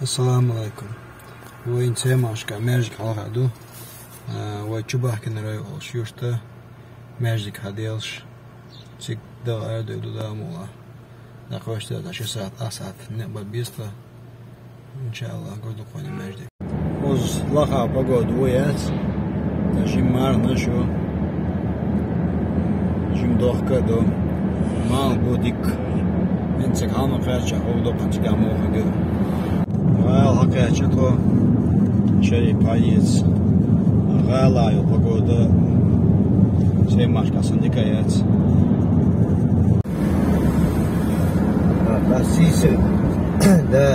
Assalamu alaikum. Voin Tsemashka Merjik Halhadu. Voi Chubah Kenero Shurta Merjik Hadels. Cik da erdu da mula. Da koşta da şu saat asat ne babista. İnşallah gördük onu Merjik. Oz laha pagod voyat. Da jimar nasho. Jim dohka do. Mal bodik. Entsek hama kaça oldu pançgamo hagel. Hakikaten o payız galayo pogoda Tsemashka sandikayat. Sisi da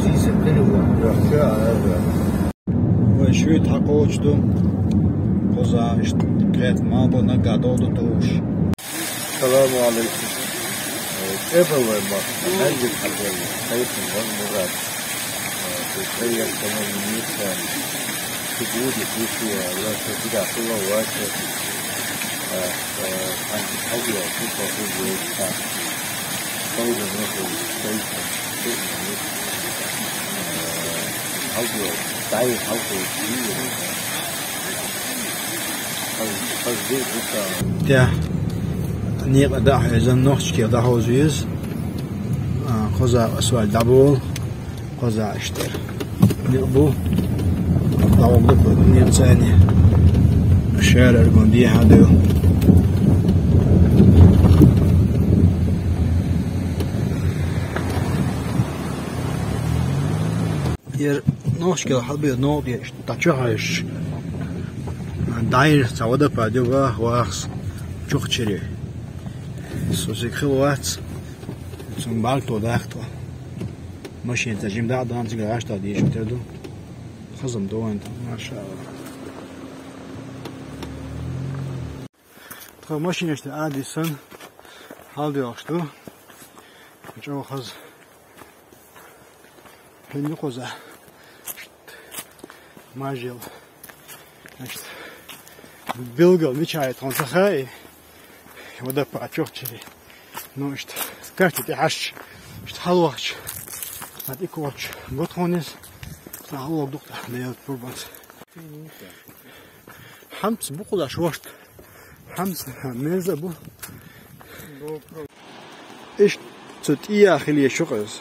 sisi piluwa rakha arva. Ve şu takoçtu. Koza işte kret mabona gadoldu doğuş. Selamu aleyküm. Everywhere bak. Merjik halde. Sayısın var murat. Saya sama menyusun tubuh di sisi rasa tidak keluar wajah anti audio kita tubuh kita tahu dengan itu audio tahu audio ini kalau kita Ya, niat ada hazan nochki ada hozuyuz. Koza aswal double. Koza işte. Bu davamlı niyet sani. Şehir gondi hadi. Yer noşke halbi no diye işte taçaş. Dair savada padio var çok çeri. Sozik xilvat. Zum balto dachto. ماشين تجيم ده عضان تيجي عشرة دي شو تردو خزم دوان ما شاء الله تخا ماشين işte Addison halde açtı çok hız hindi koza majel işte bilgal нечаянно тонсахай вода почёрчили ну что скажите аж что халвач Hadi koç. Gothones. Sağ ol doktor. Ne yap burbans. Hams bu kadar şort. Hams meze bu. İş tut iyi ahliye şokuz.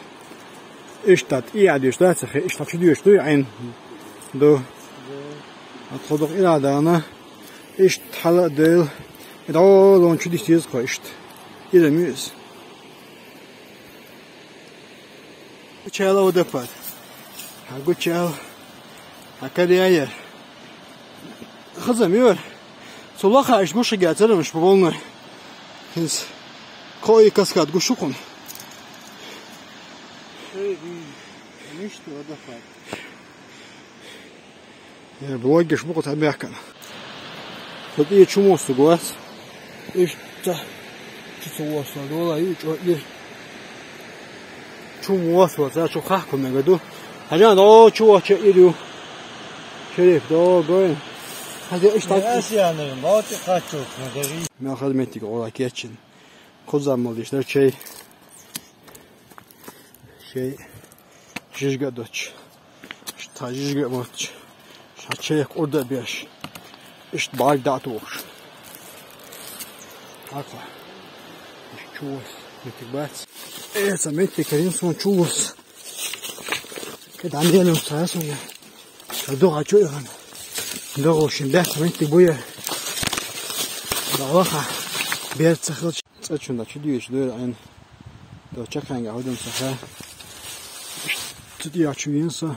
İş tat iyi adıyorlar. İş tat diyorlar. Yani do. Atladık iradana. İş hala değil. Da on şu dişiz koştu. İlemiyoruz. Чела удапад. Агу чел. Акадия. Хазамир. Солаха аш гуша гацармыш по волной. Хис кой каскад гушукун. Ничто удапад. Я блогиш букот американ. Вот и чумо сугуас. Ишта. Чуцо дола и Чумос вот за чухах кому году. Хотя до чего че иду. Шериф до гой. Хотя что Asiyanın вот kaçı ne Ben hizmetlik olarak geçin. Kozanmalı işte şey jizgadoç. İşte jizgadoç. Şaçek orada bir İşte Bağdat olur. Hakla. Çuğuz. Metikbat. Essa mente querendo são chuvas. Que também não sai só. Eu dou a chuva. Dou o chimbe mente boia. Da hoja. Ber tsakhl tsachunda chidiyo shdo ein. Do chakanga hodum sakha. Chidiyo chuyinsa.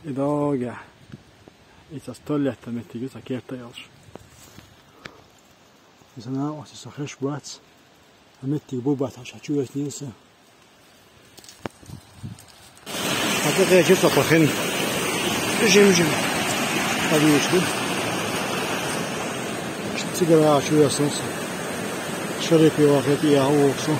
Idoga. It's a stolletta metigus a kerta yalsh. Zana os sakhesh bats. Metti bubat haşaçu esniyse. Hatta da geçse bakın. Jim. Hadi işte. Sigara açıyorsunuz. Şöyle bir vakit ya olsun.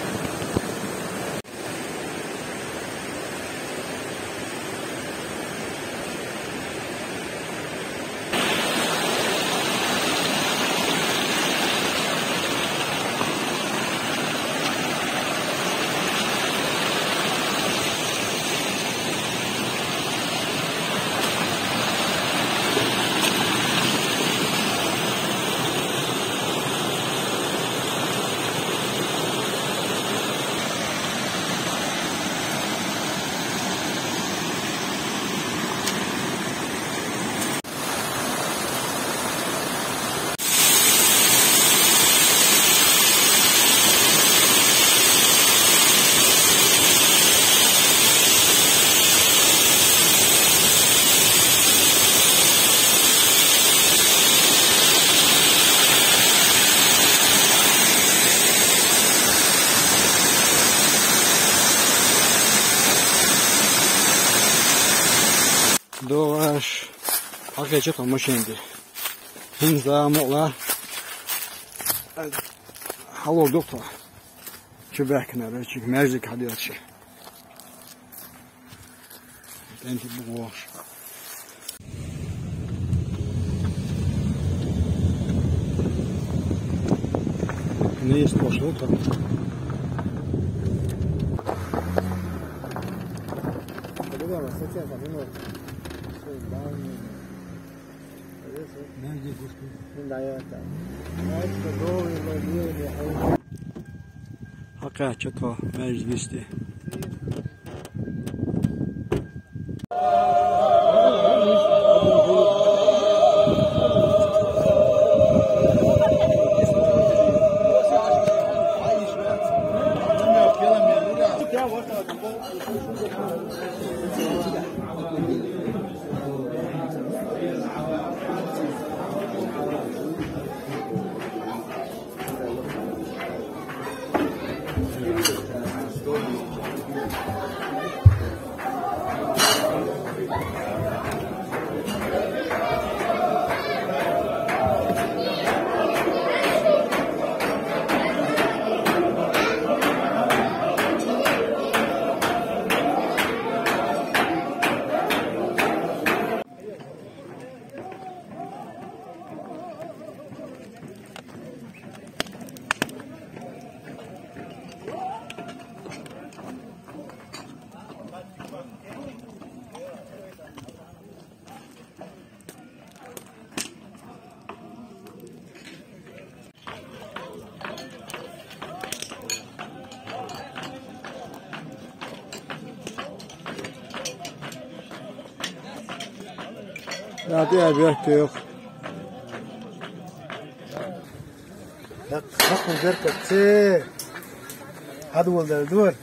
دوغاش حقيقة ماشين دي هنزا مغلا حلو دكتور شباكنا رأيك ماجيك حديث انت بغواش نيست بوشوطة حقا چطور مجلستی يعطيها بيحكي يخ حقن زركة تي هذا هو الدور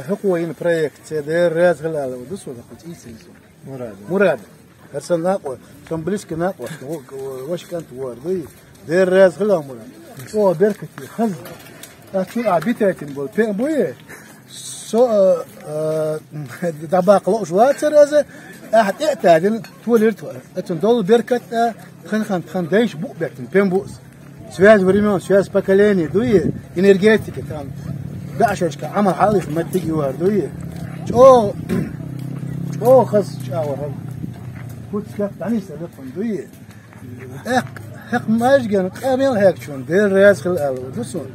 حقوة ين بريكت دير راز غلال ودس ولا قلت إيسي مراد هرسل ناقوة كم بليسك ناقوة وش كانت واردي دير راز غلال مراد أو بركتي خز أشوف عبيتاتين بول بين بويه سو دباق لوش واتر هذا أحد اعتاد تولرت أتندول بركة خن دايش بوق بيكتن بين بوس سواز بريمون سواز باكاليني دوية إنرجيتيك كان بعشش كعمل حالي في مدقي واردوية أو خص شاور كنت كيف تعني سلفون دوية حق ماجن قابل هيك شون دير رياض خل ودسون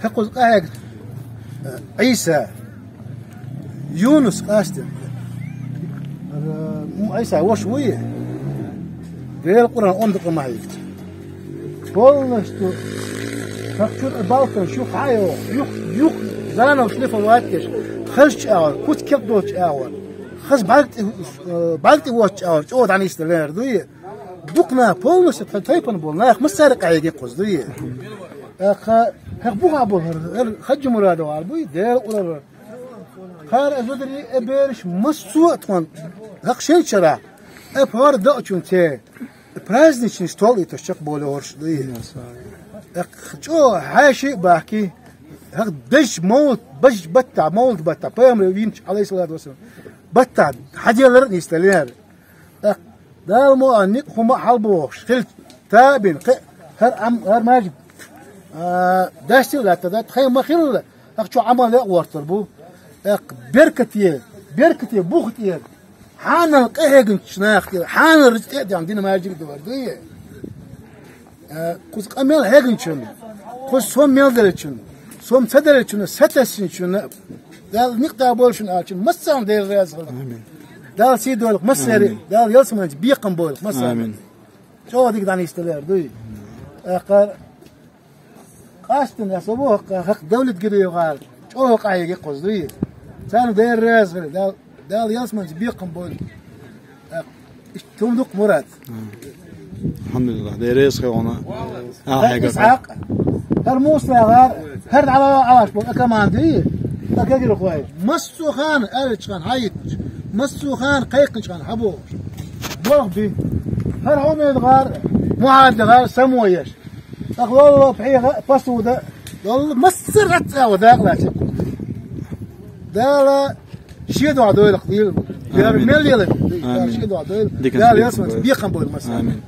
حق هيك عيسى يونس قاستن عيسى وشوية دير القرآن أندق ما هيك بولنشتو فكر البالكن شوف عايو يوك زانا وشلف الواتش خش أول كنت كيف دوتش أول خش بعدت واتش أول شو عن يستلير دوية بوكنا بولنشت فتايبن بولنا خمس سارق عيجي قصدية بوها بوها خج مراد وعربي دير قرر خار أزودري أبيرش مسوء تون شيء شرع أبهار دأشون تي برازنيش نشتغل يتشق بولورش دي شو هاشي باكي هك دش موت بش بتع موت بتع بيام رينش عليه الصلاة والسلام بتع حاجة لرن يستلير دار مو أنك هم حلبوش خل تابين هر ماجد داشتي ولا تدات خير ما خير هك شو عمل ورطر بو بركتي بوختي حان القهق شناختي حان الرزق عندنا ما يجي دور دي كوز قمل هيغنشن كوز سوم ميلدرچن سوم تدرچن ستسنچن دال نقطه بولشن اچن مسان دير راز امين دال سي دول مسري دال يلسمنج بيقم بول مسان امين شو ديك داني استلر دي اقر قاستن يسبوه حق دوله قريو قال شو قايق قصدي كان دير راز دال يلسمنج بيقم بول تملك مراد الحمد لله ديريس خيونا إسحاق هرموس هرد على عواش بول كمان دي أكيد خوي مسو خان أرش خان هايت مسو خان قيق خان حبو بوغبي هر عمد غار معاد غار سمويش أخوالله بحيه فصوده والله مسرت وذاك لا تقول دالا شيء دعاء دويل خليل. آمين. مليون. آمين. شيء دعاء دويل. ديك لا السلام. يسمع بيخم بول مثلا. آمين.